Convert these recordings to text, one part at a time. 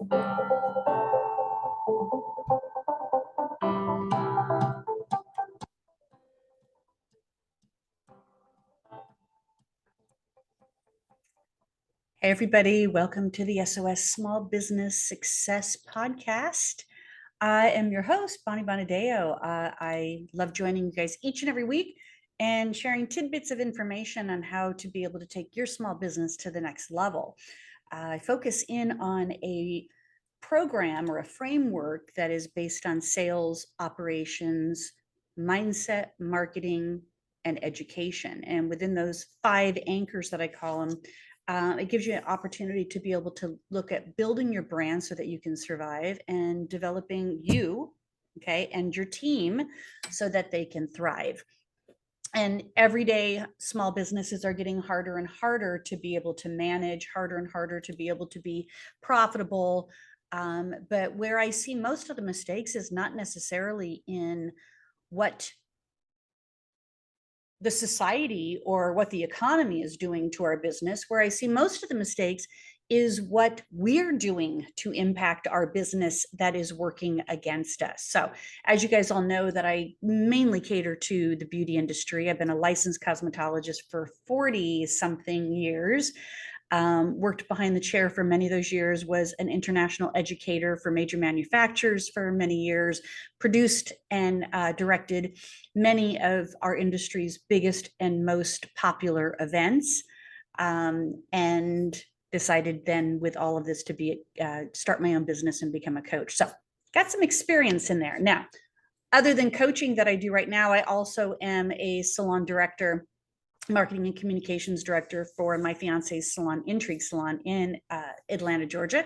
Hey, everybody. Welcome to the SOS Small Business Success Podcast. I am your host, Bonnie Bonadeo. I love joining you guys each and every week and sharing tidbits of information on how to be able to take your small business to the next level. I focus in on a program or a framework that is based on sales, operations, mindset, marketing, and education. And within those 5 anchors that I call them, it gives you an opportunity to be able to look at building your brand so that you can survive, and developing you, okay, and your team so that they can thrive. And every day, small businesses are getting harder and harder to be able to manage, harder and harder to be able to be profitable. But where I see most of the mistakes is not necessarily in what the society or what the economy is doing to our business. Where I see most of the mistakes is what we're doing to impact our business that is working against us. So as you guys all know, that I mainly cater to the beauty industry. I've been a licensed cosmetologist for 40 something years. Worked behind the chair for many of those years, was an international educator for major manufacturers for many years, produced and directed many of our industry's biggest and most popular events, and decided then with all of this to be start my own business and become a coach. So got some experience in there. Now, other than coaching that I do right now, I also am a salon director, marketing and communications director for my fiance's salon, Intrigue Salon, in Atlanta, Georgia.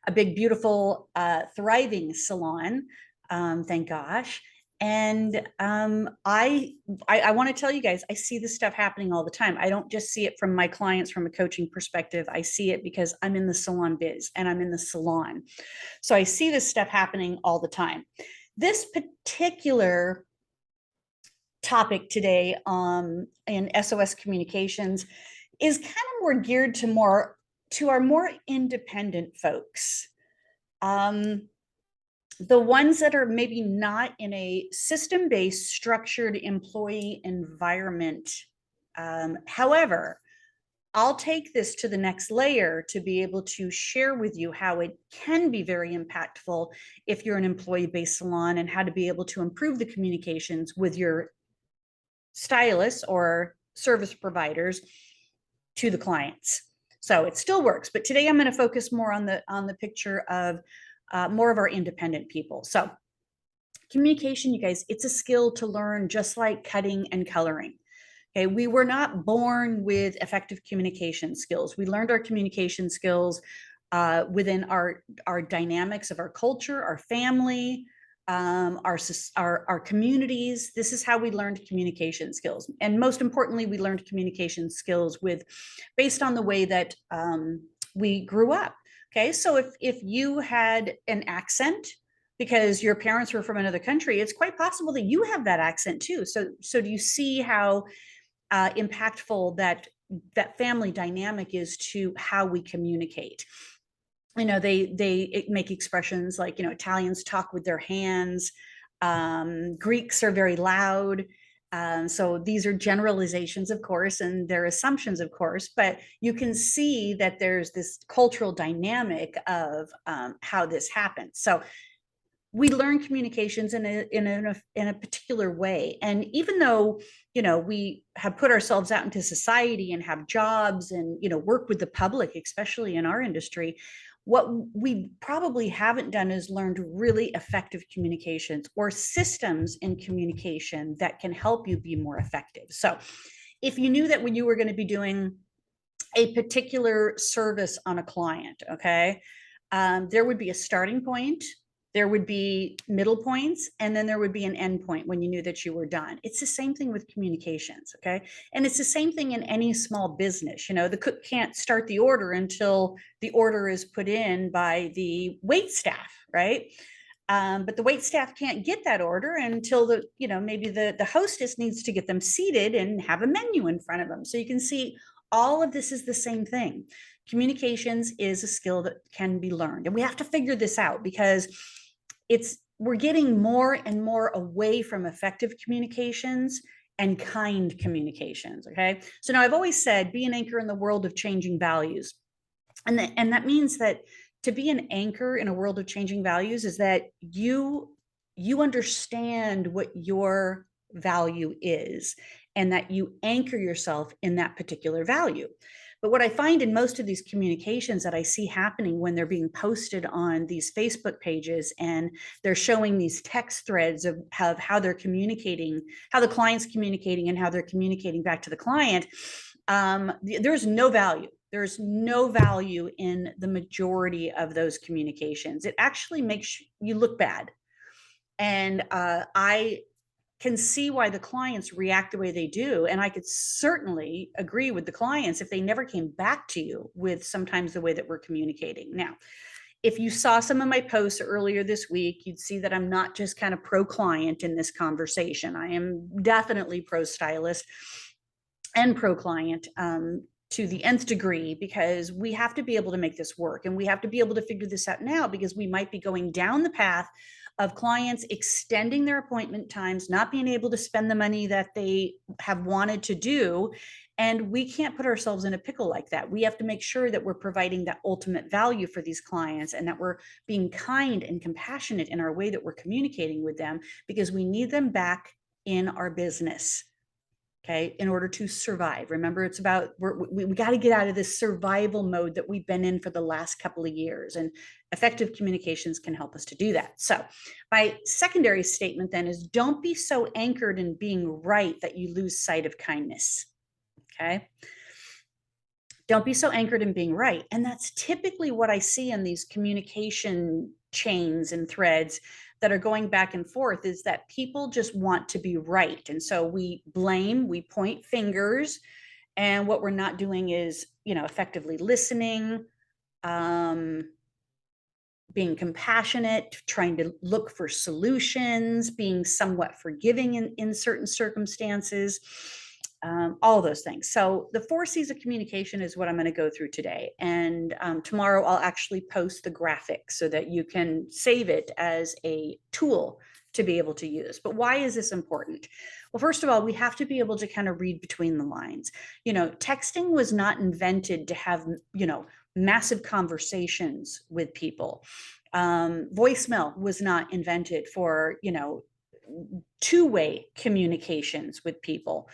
A big, beautiful, thriving salon, thank gosh. And I want to tell you guys, I see this stuff happening all the time. I don't just see it from my clients from a coaching perspective. I see it because I'm in the salon biz and I'm in the salon. So I see this stuff happening all the time. This particular topic today in SOS Communications is kind of more geared to our more independent folks. The ones that are maybe not in a system-based structured employee environment. However, I'll take this to the next layer to be able to share with you how it can be very impactful if you're an employee-based salon, and how to be able to improve the communications with your stylists or service providers to the clients. So it still works, but today I'm going to focus more on the picture of more of our independent people. So communication, you guys, it's a skill to learn, just like cutting and coloring. Okay, we were not born with effective communication skills. We learned our communication skills within our dynamics of our culture, our family, our communities. This is how we learned communication skills. And most importantly, we learned communication skills based on the way that we grew up. Okay, so if you had an accent because your parents were from another country, it's quite possible that you have that accent too. So do you see how impactful that family dynamic is to how we communicate? You know, they make expressions like, you know, Italians talk with their hands. Greeks are very loud. So these are generalizations, of course, and they're assumptions, of course, but you can see that there's this cultural dynamic of how this happens. So we learn communications in a particular way. And even though, you know, we have put ourselves out into society and have jobs and, you know, work with the public, especially in our industry, what we probably haven't done is learned really effective communications or systems in communication that can help you be more effective. So if you knew that when you were going to be doing a particular service on a client, okay, there would be a starting point, there would be middle points, and then there would be an end point when you knew that you were done. It's the same thing with communications, okay? And it's the same thing in any small business. You know, the cook can't start the order until the order is put in by the wait staff, right? But the wait staff can't get that order until maybe the hostess needs to get them seated and have a menu in front of them. So you can see all of this is the same thing. communications is a skill that can be learned, and we have to figure this out because we're getting more and more away from effective communications and kind communications. Okay. So now I've always said, be an anchor in the world of changing values. And that means that to be an anchor in a world of changing values is that you understand what your value is and that you anchor yourself in that particular value. But what I find in most of these communications that I see happening when they're being posted on these Facebook pages and they're showing these text threads of how they're communicating, how the client's communicating and how they're communicating back to the client, there's no value. There's no value in the majority of those communications. It actually makes you look bad. And I can see why the clients react the way they do. And I could certainly agree with the clients if they never came back to you with sometimes the way that we're communicating. Now, if you saw some of my posts earlier this week, you'd see that I'm not just kind of pro-client in this conversation. I am definitely pro-stylist and pro-client to the nth degree, because we have to be able to make this work, and we have to be able to figure this out now, because we might be going down the path of clients extending their appointment times, not being able to spend the money that they have wanted to do. And we can't put ourselves in a pickle like that. We have to make sure that we're providing that ultimate value for these clients and that we're being kind and compassionate in our way that we're communicating with them, because we need them back in our business. Okay, in order to survive. Remember, it's about, we got to get out of this survival mode that we've been in for the last couple of years, and effective communications can help us to do that. So my secondary statement then is, don't be so anchored in being right that you lose sight of kindness. Okay. Don't be so anchored in being right. And that's typically what I see in these communication chains and threads that are going back and forth, is that people just want to be right. And so we blame, we point fingers, and what we're not doing is, effectively listening, being compassionate, trying to look for solutions, being somewhat forgiving in certain circumstances, all those things. So the 4C's of communication is what I'm going to go through today. And tomorrow I'll actually post the graphic so that you can save it as a tool to be able to use. But why is this important? Well, first of all, we have to be able to kind of read between the lines. Texting was not invented to have, massive conversations with people. Voicemail was not invented for, two-way communications with people.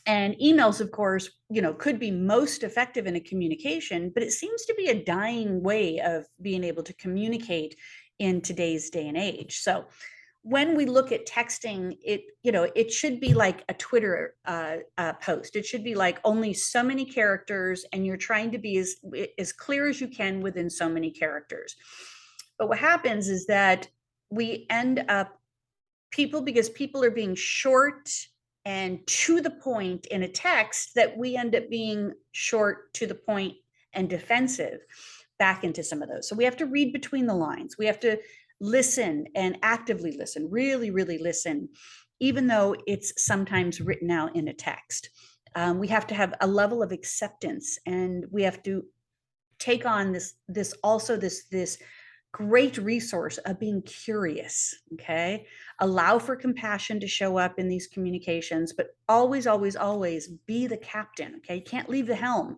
And emails, of course, could be most effective in a communication, but it seems to be a dying way of being able to communicate in today's day and age. So when we look at texting, it should be like a Twitter post. It should be like only so many characters, and you're trying to be as clear as you can within so many characters. But what happens is that we end up, because people are being short and to the point in a text, that we end up being short, to the point, and defensive back into some of those. So we have to read between the lines. We have to listen, and actively listen, really, really listen, even though it's sometimes written out in a text. We have to have a level of acceptance, and we have to take on this great resource of being curious. Okay. Allow for compassion to show up in these communications, but always, always, always be the captain. Okay. You can't leave the helm.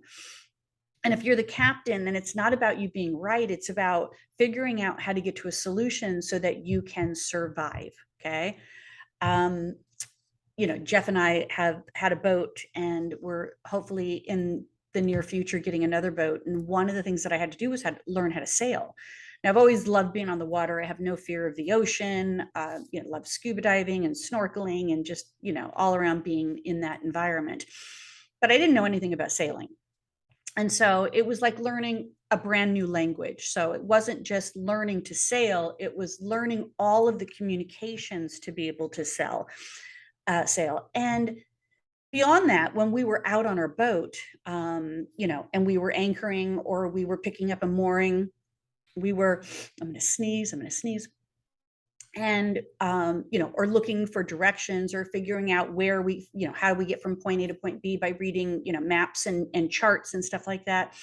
And if you're the captain, then it's not about you being right. It's about figuring out how to get to a solution so that you can survive. Okay. Jeff and I have had a boat, and we're hopefully in the near future getting another boat. And one of the things that I had to do was learn how to sail. Now, I've always loved being on the water. I have no fear of the ocean. Love scuba diving and snorkeling, and just, all around being in that environment. But I didn't know anything about sailing. And so it was like learning a brand new language. So it wasn't just learning to sail, it was learning all of the communications to be able to sail. And beyond that, when we were out on our boat, and we were anchoring, or we were picking up a mooring, I'm going to sneeze. and or looking for directions or figuring out where we, how do we get from point A to point B by reading, maps and charts and stuff like that.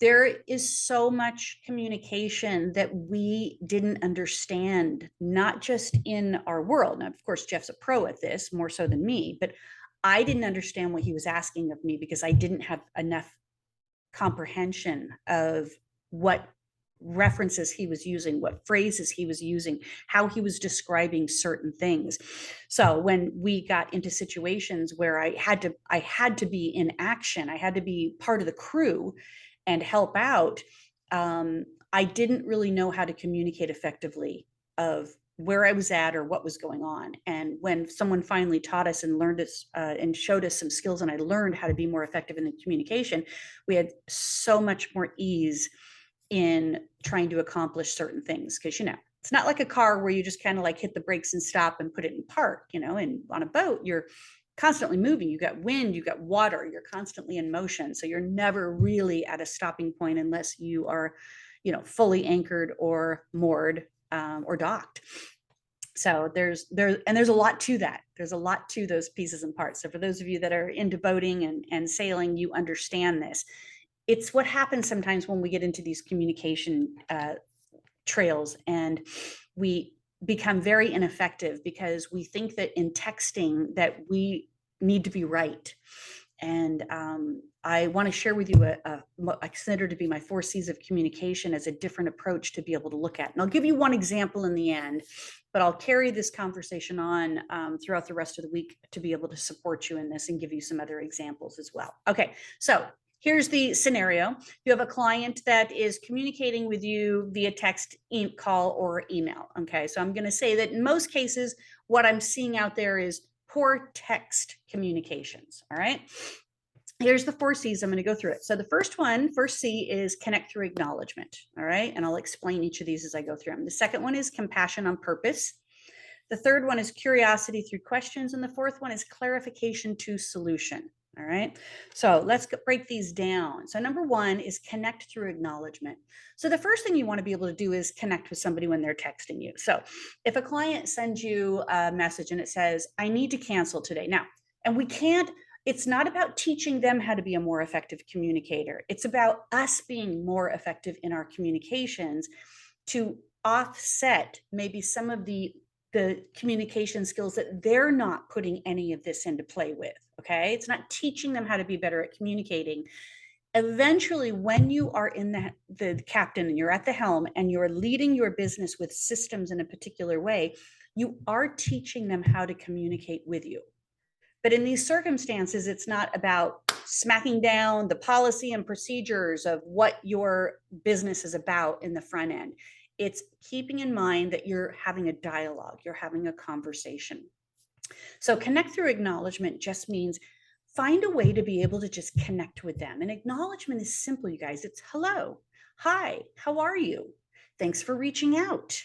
There is so much communication that we didn't understand, not just in our world. Now, of course, Jeff's a pro at this, more so than me, but I didn't understand what he was asking of me because I didn't have enough comprehension of what references he was using, what phrases he was using, how he was describing certain things. So when we got into situations where I had to be in action, I had to be part of the crew and help out, I didn't really know how to communicate effectively of where I was at or what was going on. And when someone finally taught us and learned us and showed us some skills, and I learned how to be more effective in the communication, we had so much more ease in trying to accomplish certain things. Because, it's not like a car where you just kind of like hit the brakes and stop and put it in park, and on a boat, you're constantly moving. You got wind, you got water, you're constantly in motion. So you're never really at a stopping point unless you are, fully anchored or moored or docked. So there's a lot to that. There's a lot to those pieces and parts. So for those of you that are into boating and sailing, you understand this. It's what happens sometimes when we get into these communication trails and we become very ineffective because we think that in texting that we need to be right. And I want to share with you what I consider to be my 4C's of communication as a different approach to be able to look at. And I'll give you one example in the end, but I'll carry this conversation on throughout the rest of the week to be able to support you in this and give you some other examples as well. Okay, so here's the scenario. You have a client that is communicating with you via text, call, or email. Okay, so I'm going to say that in most cases, what I'm seeing out there is poor text communications. All right. Here's the 4C's. I'm going to go through it. So the first C is connect through acknowledgement. All right. And I'll explain each of these as I go through them. The second one is compassion on purpose. The third one is curiosity through questions. And the fourth one is clarification to solution. All right. So let's break these down. So number one is connect through acknowledgement. So the first thing you want to be able to do is connect with somebody when they're texting you. So if a client sends you a message and it says, I need to cancel today. Now, and it's not about teaching them how to be a more effective communicator. It's about us being more effective in our communications to offset maybe some of the communication skills that they're not putting any of this into play with. Okay. It's not teaching them how to be better at communicating. Eventually, when you are in the captain and you're at the helm and you're leading your business with systems in a particular way, you are teaching them how to communicate with you. But in these circumstances, it's not about smacking down the policy and procedures of what your business is about in the front end. It's keeping in mind that you're having a dialogue, you're having a conversation. So connect through acknowledgement just means find a way to be able to just connect with them. And acknowledgement is simple, you guys. It's hello, hi, how are you? Thanks for reaching out.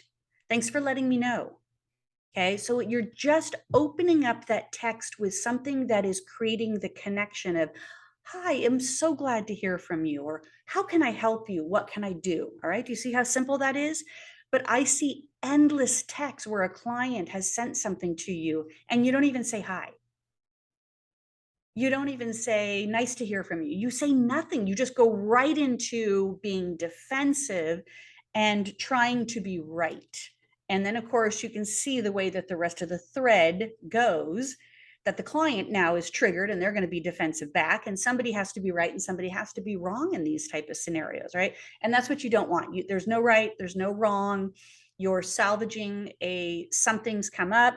Thanks for letting me know. Okay, so you're just opening up that text with something that is creating the connection of, hi, I'm so glad to hear from you, or how can I help you? What can I do? All right, do you see how simple that is? But I see endless texts where a client has sent something to you and you don't even say hi. You don't even say, nice to hear from you. You say nothing. You just go right into being defensive and trying to be right. And then, of course, you can see the way that the rest of the thread goes, that the client now is triggered and they're going to be defensive back. And somebody has to be right and somebody has to be wrong in these type of scenarios, right? And that's what you don't want. There's no right, there's no wrong. You're salvaging something's come up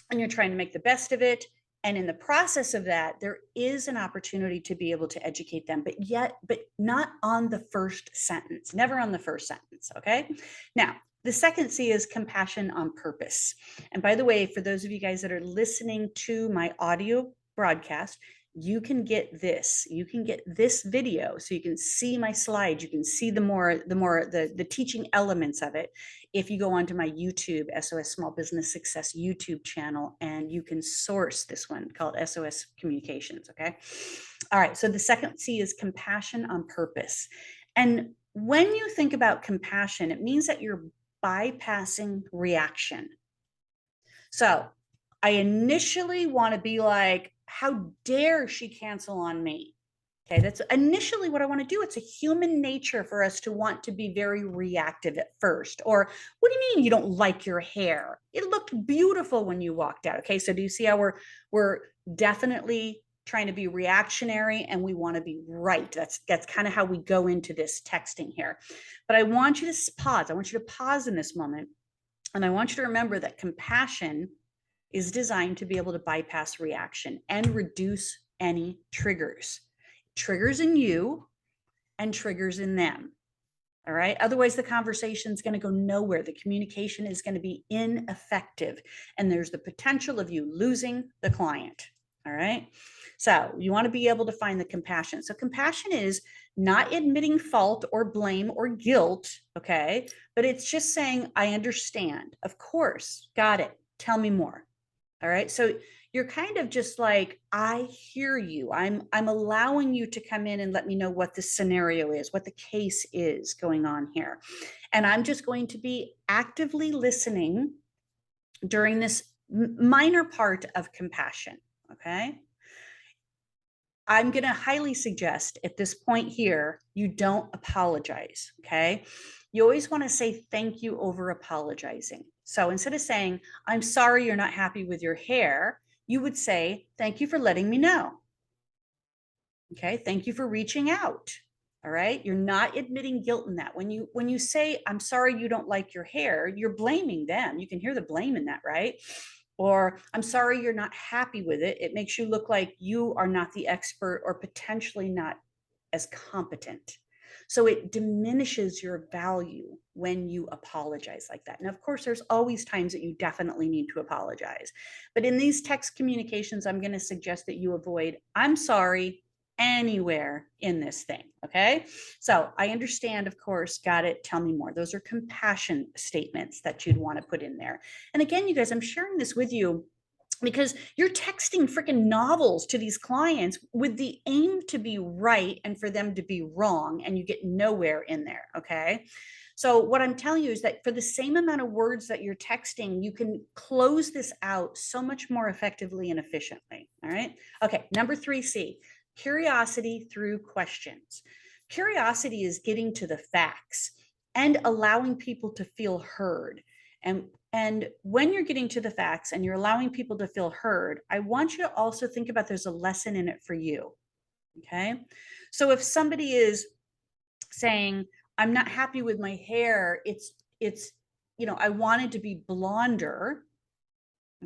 and you're trying to make the best of it. And in the process of that, there is an opportunity to be able to educate them, but not on the first sentence, never on the first sentence. Okay. Now, the second C is compassion on purpose. And by the way, for those of you guys that are listening to my audio broadcast, you can get this video so you can see my slides, you can see the teaching elements of it if you go onto my YouTube SOS Small Business Success YouTube channel, and you can source this one called SOS Communications. Okay. All right, so the second C is compassion on purpose. And when you think about compassion, it means that you're bypassing reaction. So I initially want to be like, how dare she cancel on me? Okay, that's initially what I want to do. It's a human nature for us to want to be very reactive at first. Or, what do you mean you don't like your hair? It looked beautiful when you walked out. Okay, so do you see how we're definitely trying to be reactionary and we want to be right? That's kind of how we go into this texting here. But I want you to pause. I want you to pause in this moment. And I want you to remember that compassion is designed to be able to bypass reaction and reduce any triggers in you and triggers in them. All right. Otherwise, the conversation is going to go nowhere. The communication is going to be ineffective. And there's the potential of you losing the client. All right. So you want to be able to find the compassion. So compassion is not admitting fault or blame or guilt. Okay. But it's just saying, I understand. Of course. Got it. Tell me more. All right. So you're kind of just like, I hear you. I'm allowing you to come in and let me know what the scenario is, what the case is going on here. And I'm just going to be actively listening during this minor part of compassion. Okay. I'm going to highly suggest at this point here, you don't apologize. Okay. You always want to say thank you over apologizing. So instead of saying, I'm sorry you're not happy with your hair, you would say, thank you for letting me know. Okay, thank you for reaching out. All right, you're not admitting guilt in that. When you say, I'm sorry you don't like your hair, you're blaming them. You can hear the blame in that, right? Or I'm sorry you're not happy with it. It makes you look like you are not the expert or potentially not as competent. So it diminishes your value when you apologize like that. And of course, there's always times that you definitely need to apologize. But in these text communications, I'm going to suggest that you avoid, I'm sorry, anywhere in this thing. Okay. So I understand, of course, got it. Tell me more. Those are compassion statements that you'd want to put in there. And again, you guys, I'm sharing this with you because you're texting freaking novels to these clients with the aim to be right and for them to be wrong, and you get nowhere in there. Okay. So what I'm telling you is that for the same amount of words that you're texting, you can close this out so much more effectively and efficiently. All right. Okay. Number 3C, curiosity through questions. Curiosity is getting to the facts and allowing people to feel heard. And when you're getting to the facts and you're allowing people to feel heard, I want you to also think about there's a lesson in it for you. Okay. So if somebody is saying, I'm not happy with my hair, it's, I wanted to be blonder.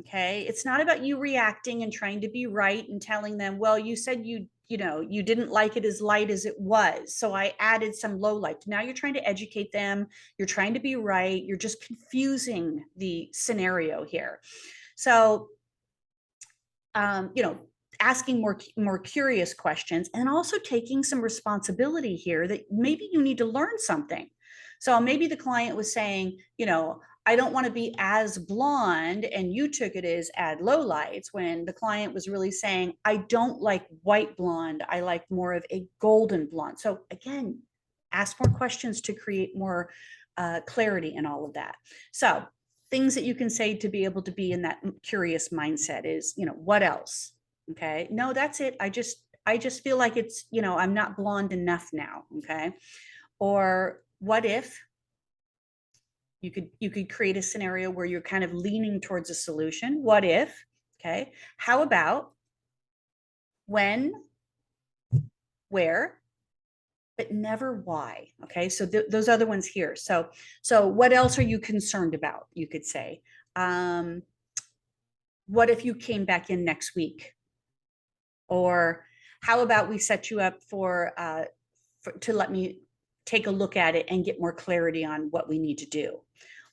Okay. It's not about you reacting and trying to be right and telling them, well, you said you didn't like it as light as it was, so I added some low light. Now you're trying to educate them. You're trying to be right. You're just confusing the scenario here. So, asking more curious questions and also taking some responsibility here that maybe you need to learn something. So maybe the client was saying, I don't want to be as blonde, and you took it as add low lights, when the client was really saying, I don't like white blonde. I like more of a golden blonde. So again, ask more questions to create more clarity in all of that. So things that you can say to be able to be in that curious mindset is, what else? Okay. No, that's it. I just feel like it's, I'm not blonde enough now. Okay. Or what if you could create a scenario where you're kind of leaning towards a solution? What if, okay, how about when, where, but never why? Okay. So those other ones here. So what else are you concerned about? You could say, what if you came back in next week? Or how about we set you up to let me take a look at it and get more clarity on what we need to do.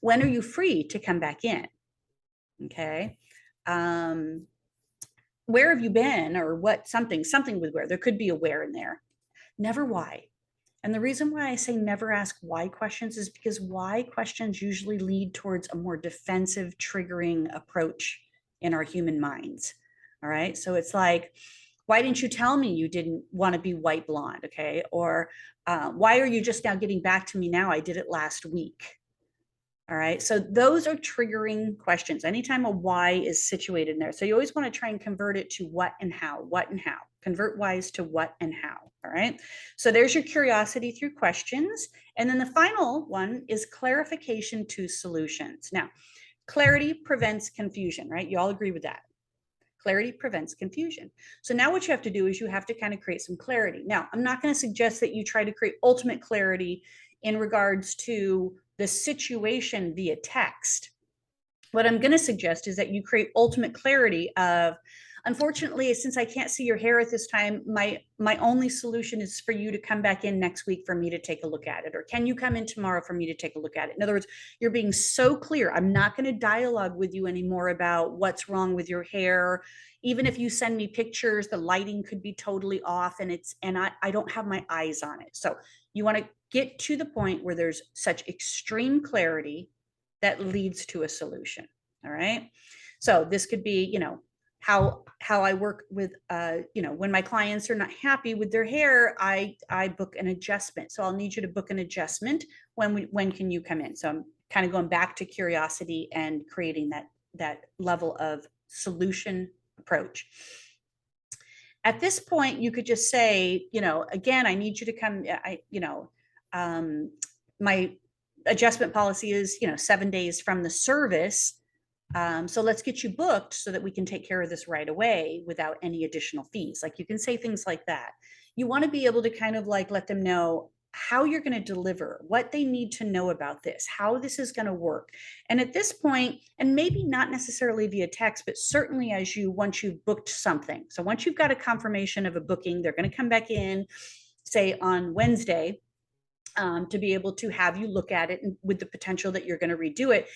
When are you free to come back in? Okay. Where have you been, or what, something with where. There could be a where in there. Never why. And the reason why I say never ask why questions is because why questions usually lead towards a more defensive, triggering approach in our human minds. All right. So it's like, why didn't you tell me you didn't want to be white blonde? Okay. Or why are you just now getting back to me now? I did it last week. All right. So those are triggering questions. Anytime a why is situated in there. So you always want to try and convert it to what and how, what and how. Convert whys to what and how. All right. So there's your curiosity through questions. And then the final one is clarification to solutions. Now, clarity prevents confusion, right? You all agree with that. Clarity prevents confusion. So now what you have to do is you have to kind of create some clarity. Now, I'm not going to suggest that you try to create ultimate clarity in regards to the situation via text. What I'm going to suggest is that you create ultimate clarity of, unfortunately, since I can't see your hair at this time, my only solution is for you to come back in next week for me to take a look at it. Or can you come in tomorrow for me to take a look at it? In other words, you're being so clear. I'm not going to dialogue with you anymore about what's wrong with your hair. Even if you send me pictures, the lighting could be totally off and I don't have my eyes on it. So you want to get to the point where there's such extreme clarity that leads to a solution. All right. So this could be, how I work with, when my clients are not happy with their hair, I book an adjustment. So I'll need you to book an adjustment. When can you come in? So I'm kind of going back to curiosity and creating that level of solution approach. At this point, you could just say, again, I need you to come. My adjustment policy is, 7 days from the service. So let's get you booked so that we can take care of this right away without any additional fees. Like, you can say things like that. You want to be able to kind of like let them know how you're going to deliver, what they need to know about this, how this is going to work. And at this point, and maybe not necessarily via text, but certainly once you've booked something. So once you've got a confirmation of a booking, they're going to come back in, say on Wednesday, to be able to have you look at it, and with the potential that you're going to redo it.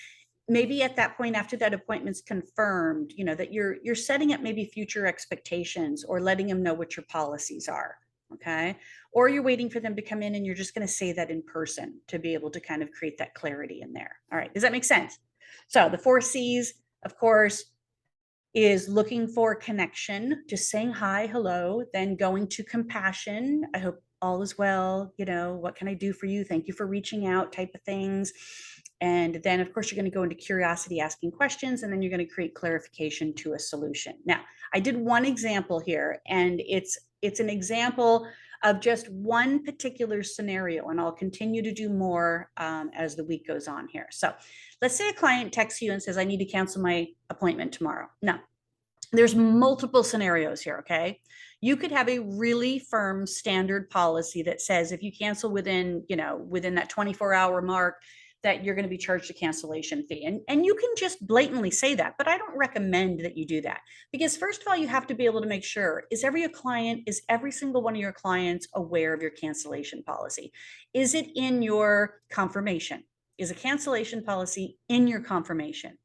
Maybe at that point, after that appointment's confirmed, that you're setting up maybe future expectations or letting them know what your policies are. Okay. Or you're waiting for them to come in and you're just going to say that in person to be able to kind of create that clarity in there. All right. Does that make sense? So the 4C's, of course, is looking for connection, just saying hi, hello, then going to compassion. I hope all is well. What can I do for you? Thank you for reaching out, type of things. And then, of course, you're going to go into curiosity, asking questions, and then you're going to create clarification to a solution. Now, I did one example here, and it's an example of just one particular scenario, and I'll continue to do more as the week goes on here. So let's say a client texts you and says, I need to cancel my appointment tomorrow. Now, there's multiple scenarios here, okay? You could have a really firm standard policy that says if you cancel within that 24-hour mark, that you're going to be charged a cancellation fee. And you can just blatantly say that, but I don't recommend that you do that, because first of all, you have to be able to make sure, is every single one of your clients aware of your cancellation policy? Is it in your confirmation? Is a cancellation policy in your confirmation?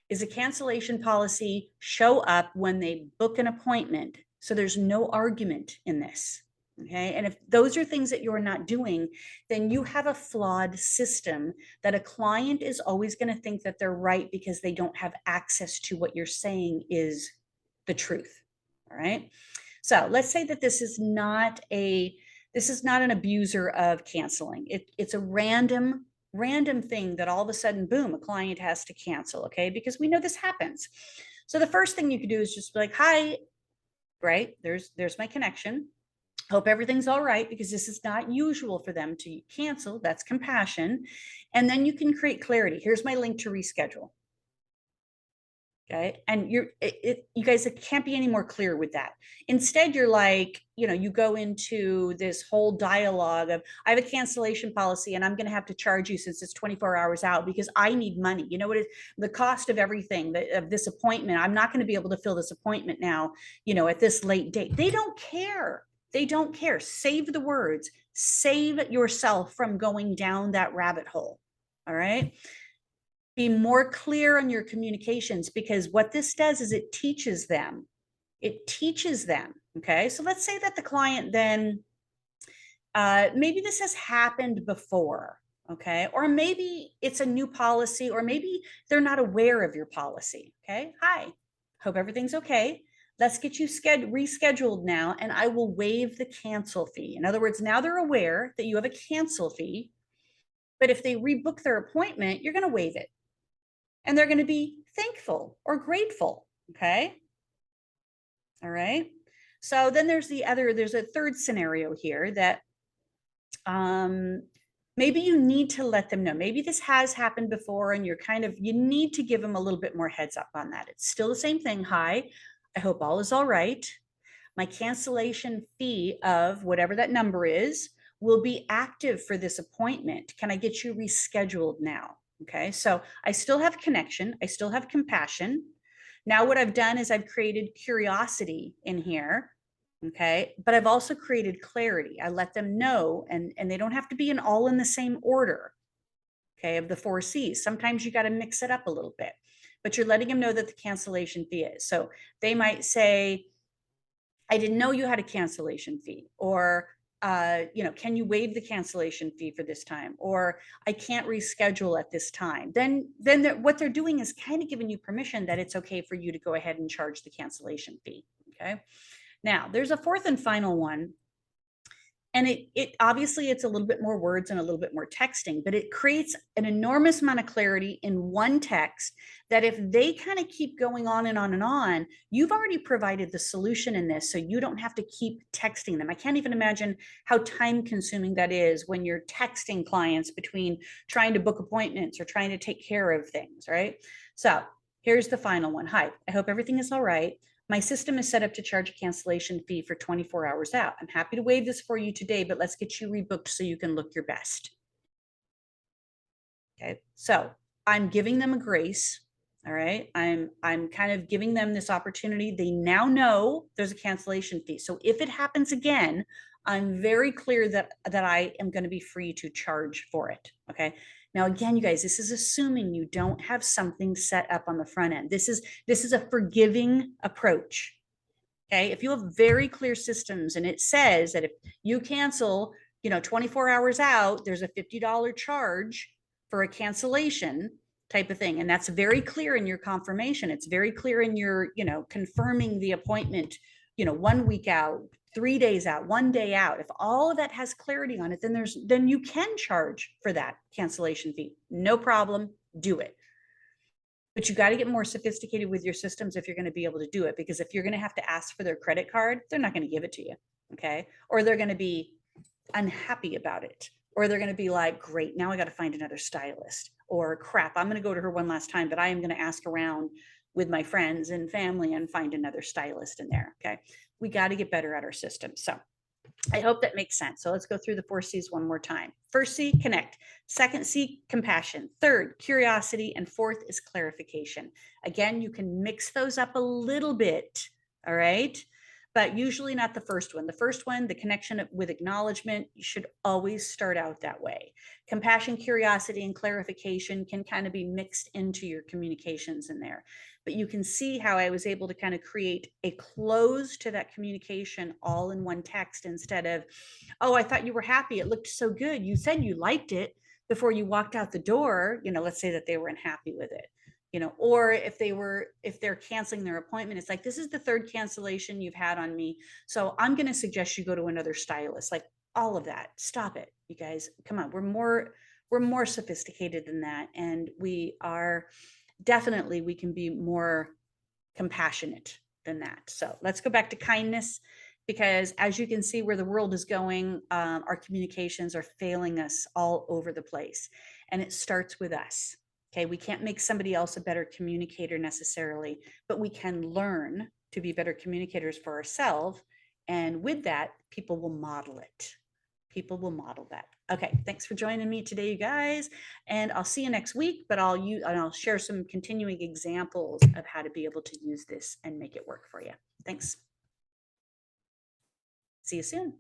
Is a cancellation policy show up when they book an appointment? So there's no argument in this. Okay. And if those are things that you're not doing, then you have a flawed system that a client is always going to think that they're right because they don't have access to what you're saying is the truth. All right. So let's say that this is not an abuser of canceling. It's a random thing that all of a sudden, boom, a client has to cancel. Okay. Because we know this happens. So the first thing you could do is just be like, hi, right? There's my connection. Hope everything's all right, because this is not usual for them to cancel. That's compassion. And then you can create clarity. Here's my link to reschedule. Okay. And you guys, it can't be any more clear with that. Instead, you're like, you go into this whole dialogue of, I have a cancellation policy and I'm going to have to charge you since it's 24 hours out because I need money. You know what? The cost of everything, of this appointment, I'm not going to be able to fill this appointment now, at this late date. They don't care. They don't care. Save the words. Save yourself from going down that rabbit hole. All right. Be more clear on your communications, because what this does is it teaches them. Okay. So let's say that the client then, maybe this has happened before. Okay. Or maybe it's a new policy, or maybe they're not aware of your policy. Okay. Hi, hope everything's okay. Let's get you rescheduled now, and I will waive the cancel fee. In other words, now they're aware that you have a cancel fee, But if they rebook their appointment, you're going to waive it. And they're going to be thankful or grateful. Okay. All right. So then there's a third scenario here that maybe you need to let them know. Maybe this has happened before and you need to give them a little bit more heads up on that. It's still the same thing. Hi, I hope all is all right. My cancellation fee of whatever that number is will be active for this appointment. Can I get you rescheduled now? Okay, so I still have connection. I still have compassion. Now what I've done is I've created curiosity in here. Okay, but I've also created clarity. I let them know, and they don't have to be all in the same order. Okay, of the 4C's. Sometimes you got to mix it up a little bit, but you're letting them know that the cancellation fee is. So they might say, I didn't know you had a cancellation fee, or can you waive the cancellation fee for this time, or I can't reschedule at this time. Then what they're doing is kind of giving you permission that it's okay for you to go ahead and charge the cancellation fee. Okay. Now there's a fourth and final one. And it obviously it's a little bit more words and a little bit more texting, but it creates an enormous amount of clarity in one text that if they kind of keep going on and on and on, you've already provided the solution in this, so you don't have to keep texting them. I can't even imagine how time consuming that is when you're texting clients between trying to book appointments or trying to take care of things, right? So here's the final one. Hi, I hope everything is all right. My system is set up to charge a cancellation fee for 24 hours out. I'm happy to waive this for you today, but let's get you rebooked so you can look your best. Okay, so I'm giving them a grace. All right, I'm kind of giving them this opportunity. They now know there's a cancellation fee. So if it happens again, I'm very clear that I am going to be free to charge for it. Okay. Now, again, you guys, this is assuming you don't have something set up on the front end. This is a forgiving approach. Okay. If you have very clear systems and it says that if you cancel, 24 hours out, there's a $50 charge for a cancellation type of thing. And that's very clear in your confirmation. It's very clear in your, confirming the appointment, 1 week out, 3 days out, 1 day out. If all of that has clarity on it, then you can charge for that cancellation fee. No problem. Do it. But you got to get more sophisticated with your systems if you're going to be able to do it, because if you're going to have to ask for their credit card, they're not going to give it to you. Okay. Or they're going to be unhappy about it. Or they're going to be like, great, now I got to find another stylist. Or crap, I'm going to go to her one last time, but I am going to ask around with my friends and family and find another stylist in there. Okay. We got to get better at our system. So I hope that makes sense. So let's go through the 4C's one more time. First C, connect. Second C, compassion. Third, curiosity. And fourth is clarification. Again, you can mix those up a little bit. All right. But usually not the first one. The first one, the connection with acknowledgement, you should always start out that way. Compassion, curiosity, and clarification can kind of be mixed into your communications in there. But you can see how I was able to kind of create a close to that communication all in one text instead of, oh, I thought you were happy. It looked so good. You said you liked it before you walked out the door. Let's say that they weren't happy with it. Or if they're canceling their appointment, it's like, this is the third cancellation you've had on me. So I'm going to suggest you go to another stylist. Like all of that. Stop it, you guys. Come on. We're more sophisticated than that. And we can be more compassionate than that. So let's go back to kindness, because as you can see where the world is going, our communications are failing us all over the place. And it starts with us. Okay, we can't make somebody else a better communicator necessarily, but we can learn to be better communicators for ourselves. And with that, people will model it. People will model that. Okay, thanks for joining me today, you guys. And I'll see you next week, but I'll share some continuing examples of how to be able to use this and make it work for you. Thanks. See you soon.